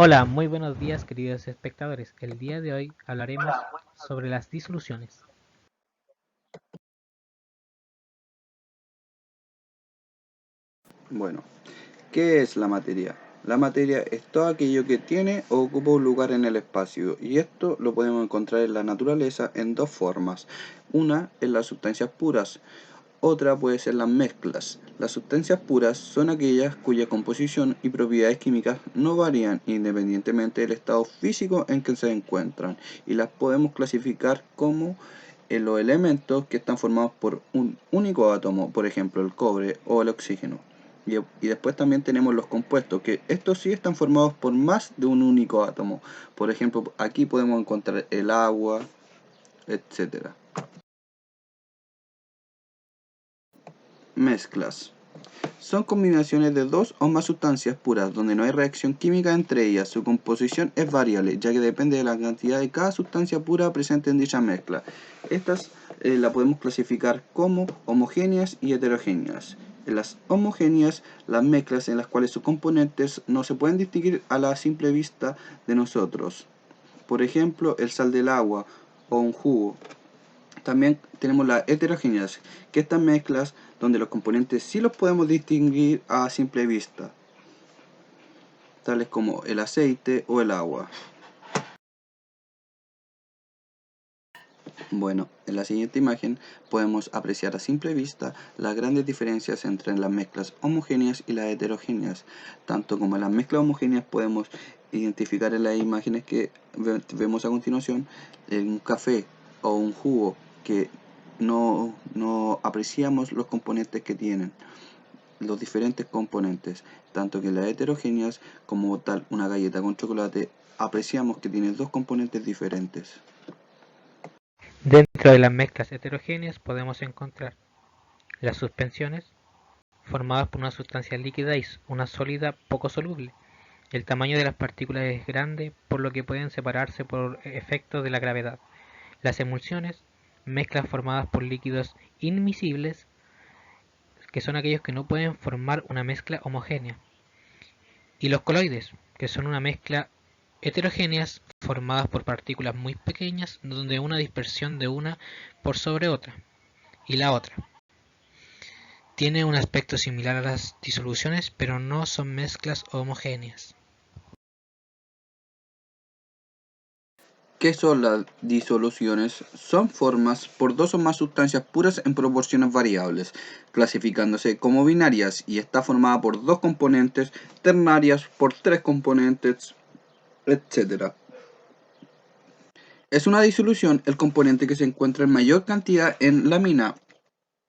Hola, muy buenos días queridos espectadores. El día de hoy hablaremos sobre las disoluciones. Bueno, ¿qué es la materia? La materia es todo aquello que tiene o ocupa un lugar en el espacio, y esto lo podemos encontrar en la naturaleza en dos formas. Una en las sustancias puras, otra puede ser las mezclas. Las sustancias puras son aquellas cuya composición y propiedades químicas no varían independientemente del estado físico en que se encuentran, y las podemos clasificar como los elementos que están formados por un único átomo, por ejemplo el cobre o el oxígeno. Y después también tenemos los compuestos, que estos sí están formados por más de un único átomo. Por ejemplo, aquí podemos encontrar el agua, etcétera. Mezclas. Son combinaciones de dos o más sustancias puras donde no hay reacción química entre ellas. Su composición es variable, ya que depende de la cantidad de cada sustancia pura presente en dicha mezcla. Estas la podemos clasificar como homogéneas y heterogéneas. En las homogéneas, las mezclas en las cuales sus componentes no se pueden distinguir a la simple vista de nosotros. Por ejemplo, el sal del agua o un jugo. También tenemos las heterogéneas, que estas mezclas donde los componentes sí los podemos distinguir a simple vista, tales como el aceite o el agua. Bueno, en la siguiente imagen podemos apreciar a simple vista las grandes diferencias entre las mezclas homogéneas y las heterogéneas. Tanto como en las mezclas homogéneas podemos identificar en las imágenes que vemos a continuación un café o un jugo que no apreciamos los componentes que tienen, los diferentes componentes, tanto que en las heterogéneas como tal una galleta con chocolate apreciamos que tiene dos componentes diferentes. Dentro de las mezclas heterogéneas podemos encontrar las suspensiones, formadas por una sustancia líquida y una sólida poco soluble. El tamaño de las partículas es grande, por lo que pueden separarse por efecto de la gravedad. Las emulsiones, mezclas formadas por líquidos inmiscibles, que son aquellos que no pueden formar una mezcla homogénea. Y los coloides, que son una mezcla heterogéneas formadas por partículas muy pequeñas donde una dispersión de una por sobre otra y la otra. Tiene un aspecto similar a las disoluciones, pero no son mezclas homogéneas. ¿Qué son las disoluciones? Son formas por dos o más sustancias puras en proporciones variables, clasificándose como binarias, y está formada por dos componentes, ternarias por tres componentes, etc. Es una disolución el componente que se encuentra en mayor cantidad en lámina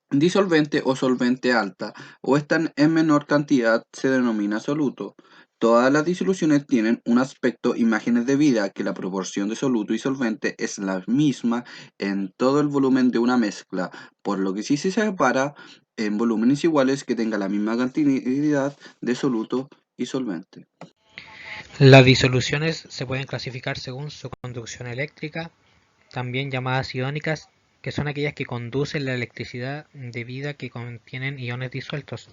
disolvente o solvente alta, o están en menor cantidad se denomina soluto. Todas las disoluciones tienen un aspecto imágenes de vida que la proporción de soluto y solvente es la misma en todo el volumen de una mezcla, por lo que si se separa en volúmenes iguales que tenga la misma cantidad de soluto y solvente. Las disoluciones se pueden clasificar según su conducción eléctrica, también llamadas iónicas, que son aquellas que conducen la electricidad debida que contienen iones disueltos,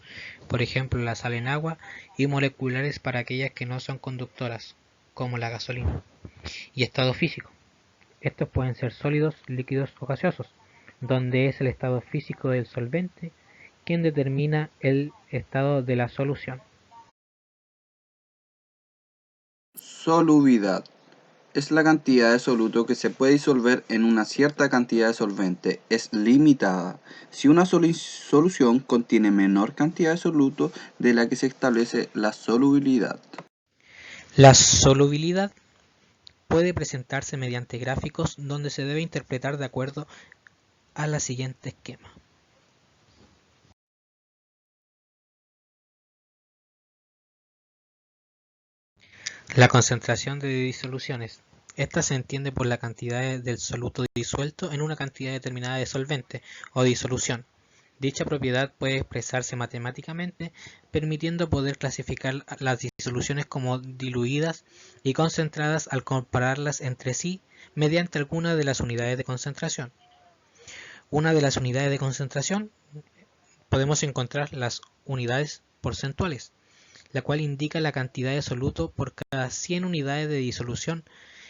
por ejemplo la sal en agua, y moleculares para aquellas que no son conductoras, como la gasolina. Y estado físico. Estos pueden ser sólidos, líquidos o gaseosos, donde es el estado físico del solvente quien determina el estado de la solución. Solubilidad. Es la cantidad de soluto que se puede disolver en una cierta cantidad de solvente. Es limitada. Si una solución contiene menor cantidad de soluto de la que se establece la solubilidad. La solubilidad puede presentarse mediante gráficos donde se debe interpretar de acuerdo a la siguiente esquema. La concentración de disoluciones. Esta se entiende por la cantidad del soluto disuelto en una cantidad determinada de solvente o disolución. Dicha propiedad puede expresarse matemáticamente, permitiendo poder clasificar las disoluciones como diluidas y concentradas al compararlas entre sí mediante alguna de las unidades de concentración. Una de las unidades de concentración podemos encontrar las unidades porcentuales. la cual indica la cantidad de soluto por cada 100 unidades de disolución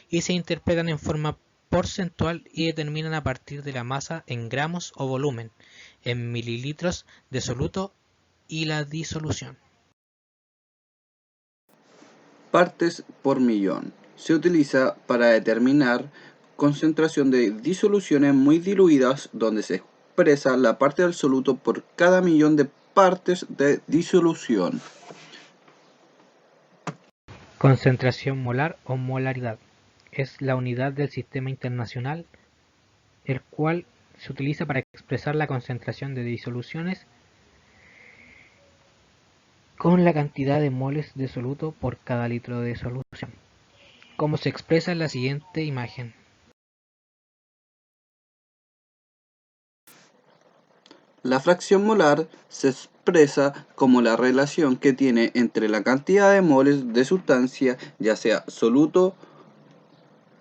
y se interpretan en forma porcentual y determinan a partir de la masa en gramos o volumen, en mililitros de soluto y la disolución. Partes por millón. Se utiliza para determinar concentración de disoluciones muy diluidas donde se expresa la parte del soluto por cada millón de partes de disolución. Concentración molar o molaridad es la unidad del sistema internacional, el cual se utiliza para expresar la concentración de disoluciones con la cantidad de moles de soluto por cada litro de solución, como se expresa en la siguiente imagen. La fracción molar se expresa como la relación que tiene entre la cantidad de moles de sustancia, ya sea soluto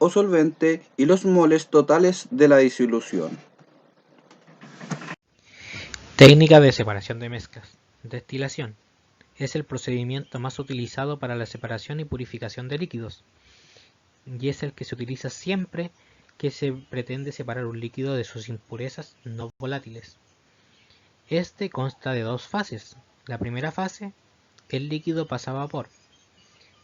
o solvente, y los moles totales de la disolución. Técnica de separación de mezclas. Destilación. Es el procedimiento más utilizado para la separación y purificación de líquidos, y es el que se utiliza siempre que se pretende separar un líquido de sus impurezas no volátiles. Este consta de dos fases. La primera fase, el líquido pasa a vapor,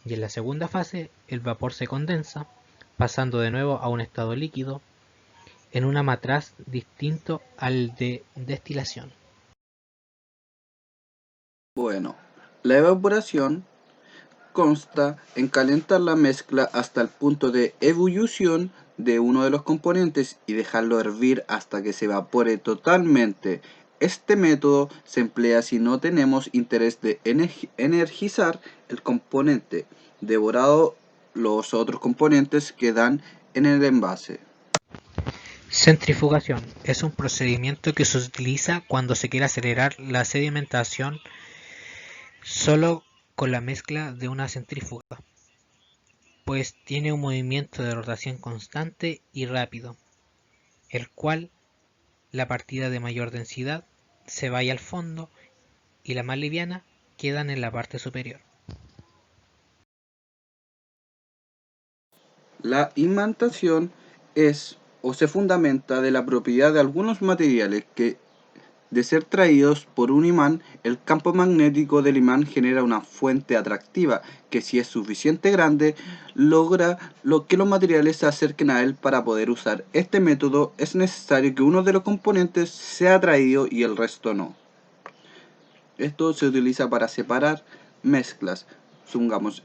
y en la segunda fase, el vapor se condensa, pasando de nuevo a un estado líquido en una matraz distinto al de destilación. Bueno, la evaporación consta en calentar la mezcla hasta el punto de ebullición de uno de los componentes y dejarlo hervir hasta que se evapore totalmente. Este método se emplea si no tenemos interés de energizar el componente, devorado los otros componentes que dan en el envase. Centrifugación es un procedimiento que se utiliza cuando se quiere acelerar la sedimentación solo con la mezcla de una centrífuga, pues tiene un movimiento de rotación constante y rápido, el cual la partida de mayor densidad se vaya al fondo y la más liviana quedan en la parte superior. La imantación es o se fundamenta de la propiedad de algunos materiales que, de ser traídos por un imán, el campo magnético del imán genera una fuente atractiva que, si es suficiente grande, logra que los materiales se acerquen a él. Para poder usar este método es necesario que uno de los componentes sea atraído y el resto no. Esto se utiliza para separar mezclas. Supongamos,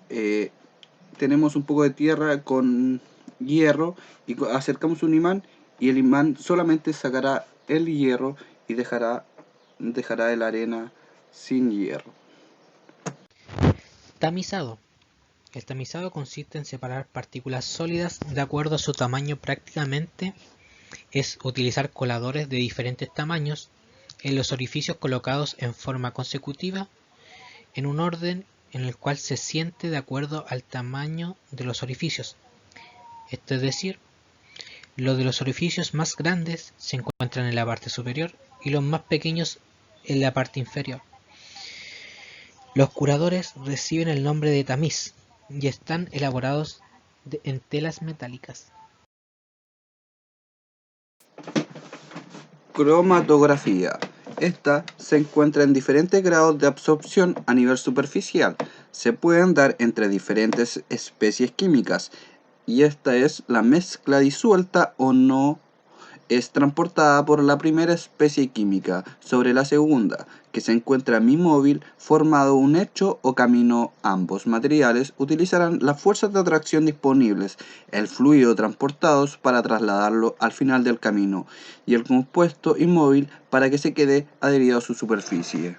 tenemos un poco de tierra con hierro y acercamos un imán y el imán solamente sacará el hierro y dejará la arena sin hierro. Tamizado. El tamizado consiste en separar partículas sólidas de acuerdo a su tamaño. Prácticamente es utilizar coladores de diferentes tamaños en los orificios colocados en forma consecutiva en un orden en el cual se siente de acuerdo al tamaño de los orificios. Esto es decir, los de los orificios más grandes se encuentran en la parte superior y los más pequeños en la parte inferior. Los curadores reciben el nombre de tamiz y están elaborados en telas metálicas. Cromatografía. Esta se encuentra en diferentes grados de absorción a nivel superficial. Se pueden dar entre diferentes especies químicas, y esta es la mezcla disuelta o no es transportada por la primera especie química sobre la segunda, que se encuentra inmóvil, formado un hecho o camino. Ambos materiales utilizarán las fuerzas de atracción disponibles, el fluido transportados para trasladarlo al final del camino, y el compuesto inmóvil para que se quede adherido a su superficie.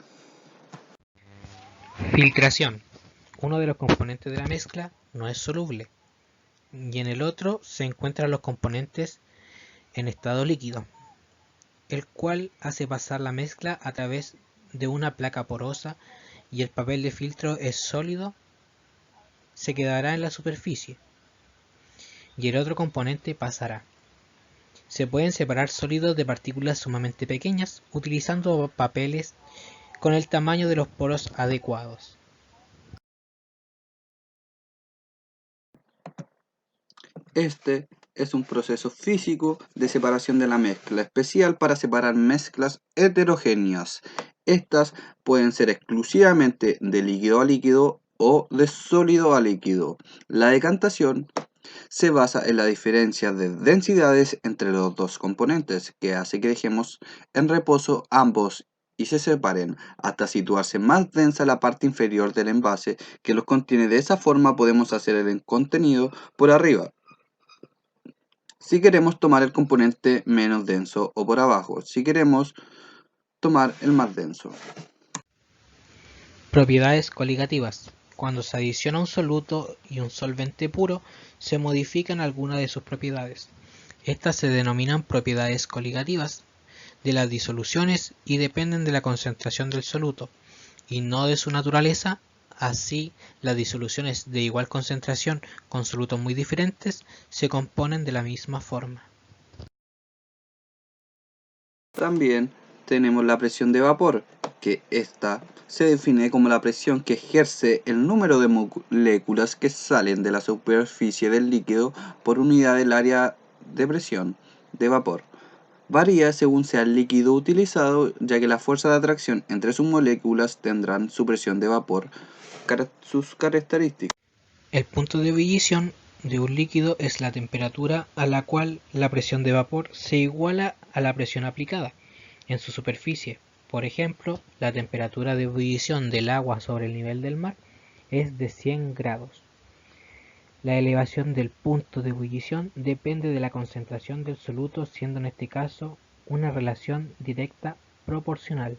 Filtración. Uno de los componentes de la mezcla no es soluble, y en el otro se encuentran los componentes en estado líquido, el cual hace pasar la mezcla a través de una placa porosa y el papel de filtro es sólido, se quedará en la superficie y el otro componente pasará. Se pueden separar sólidos de partículas sumamente pequeñas utilizando papeles con el tamaño de los poros adecuados. Este es un proceso físico de separación de la mezcla, especial para separar mezclas heterogéneas. Estas pueden ser exclusivamente de líquido a líquido o de sólido a líquido. La decantación se basa en la diferencia de densidades entre los dos componentes, que hace que dejemos en reposo ambos y se separen hasta situarse más densa la parte inferior del envase que los contiene. De esa forma podemos hacer el contenido por arriba, si queremos tomar el componente menos denso, o por abajo, si queremos tomar el más denso. Propiedades coligativas. Cuando se adiciona un soluto y un solvente puro, se modifican algunas de sus propiedades. Estas se denominan propiedades coligativas de las disoluciones y dependen de la concentración del soluto y no de su naturaleza. Así, las disoluciones de igual concentración con solutos muy diferentes se componen de la misma forma. También tenemos la presión de vapor, que esta se define como la presión que ejerce el número de moléculas que salen de la superficie del líquido por unidad del área de presión de vapor. Varía según sea el líquido utilizado, ya que la fuerza de atracción entre sus moléculas tendrán su presión de vapor, sus características. El punto de ebullición de un líquido es la temperatura a la cual la presión de vapor se iguala a la presión aplicada en su superficie. Por ejemplo, la temperatura de ebullición del agua sobre el nivel del mar es de 100 grados. La elevación del punto de ebullición depende de la concentración del soluto, siendo en este caso una relación directa proporcional.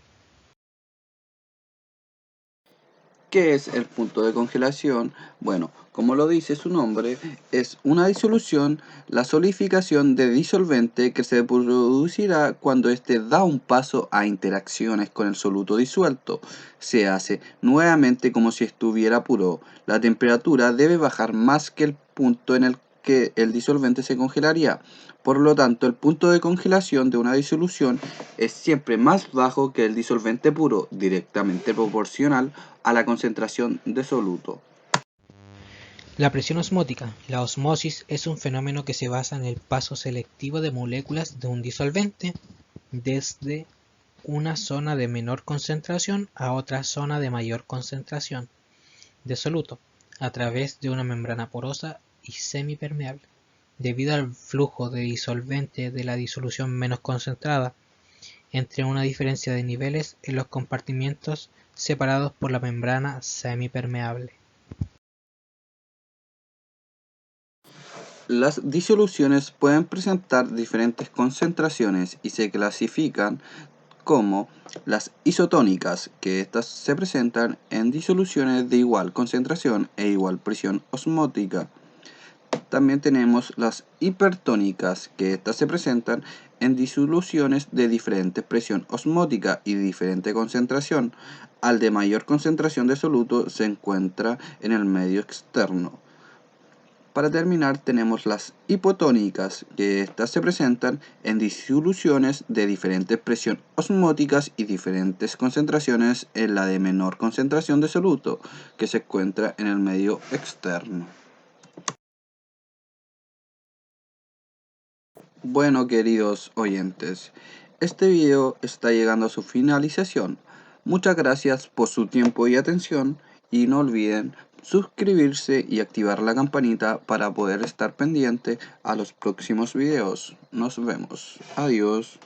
¿Qué es el punto de congelación? Bueno, como lo dice su nombre, es una disolución, la solidificación de disolvente que se producirá cuando éste da un paso a interacciones con el soluto disuelto. Se hace nuevamente como si estuviera puro. La temperatura debe bajar más que el punto en el que el disolvente se congelaría. Por lo tanto, el punto de congelación de una disolución es siempre más bajo que el disolvente puro, directamente proporcional a la concentración de soluto. La presión osmótica. La osmosis es un fenómeno que se basa en el paso selectivo de moléculas de un disolvente desde una zona de menor concentración a otra zona de mayor concentración de soluto a través de una membrana porosa y semipermeable. Debido al flujo de disolvente de la disolución menos concentrada, entre una diferencia de niveles en los compartimientos separados por la membrana semipermeable. Las disoluciones pueden presentar diferentes concentraciones y se clasifican como las isotónicas, que estas se presentan en disoluciones de igual concentración e igual presión osmótica. También tenemos las hipertónicas, que estas se presentan en disoluciones de diferente presión osmótica y diferente concentración. Al de mayor concentración de soluto se encuentra en el medio externo. Para terminar tenemos las hipotónicas, que estas se presentan en disoluciones de diferente presión osmóticas y diferentes concentraciones en la de menor concentración de soluto, que se encuentra en el medio externo. Bueno, queridos oyentes, este video está llegando a su finalización. Muchas gracias por su tiempo y atención y no olviden suscribirse y activar la campanita para poder estar pendiente a los próximos videos. Nos vemos. Adiós.